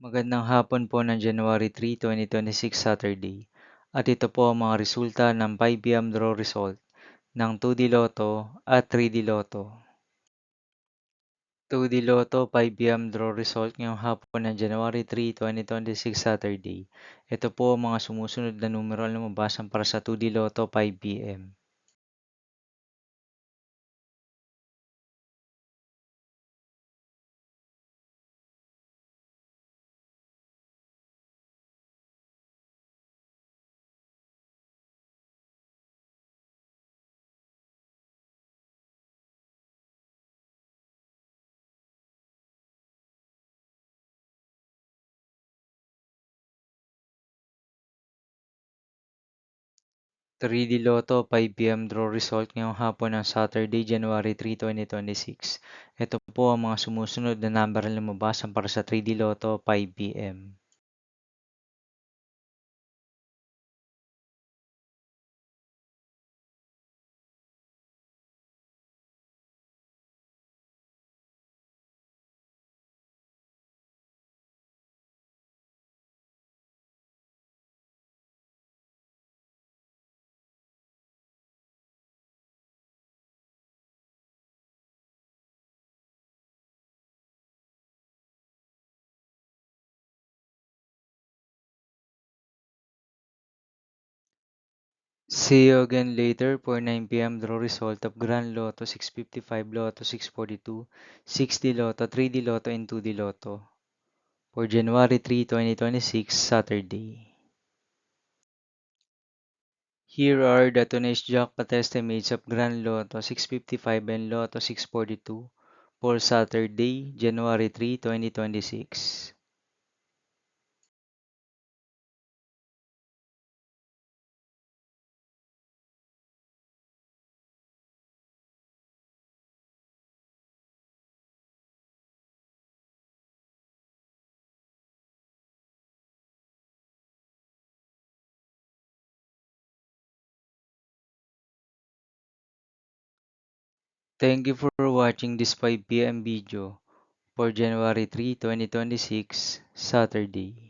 Magandang hapon po ng January 3, 2026 Saturday. At ito po ang mga resulta ng 5 p.m. draw result ng 2D Lotto at 3D Lotto. 2D Lotto 5 p.m. draw result ngayong hapon ng January 3, 2026 Saturday. Ito po ang mga sumusunod na numeral na mabasan para sa 2D Lotto 5 p.m. 3D Lotto 5 p.m. draw result ngayong hapon ng Saturday, January 3, 2026. Ito po ang mga sumusunod na number na lumabasan para sa 3D Lotto 5 p.m. 'See you again later for 9 p.m. draw result of Grand Lotto 655, Lotto 642, 6D Lotto, 3D Lotto, and 2D Lotto for January 3, 2026, Saturday. Here are the today's jackpot estimates of Grand Lotto 655 and Lotto 642 for Saturday, January 3, 2026. Thank you for watching this 5 p.m. video for January 3, 2026, Saturday.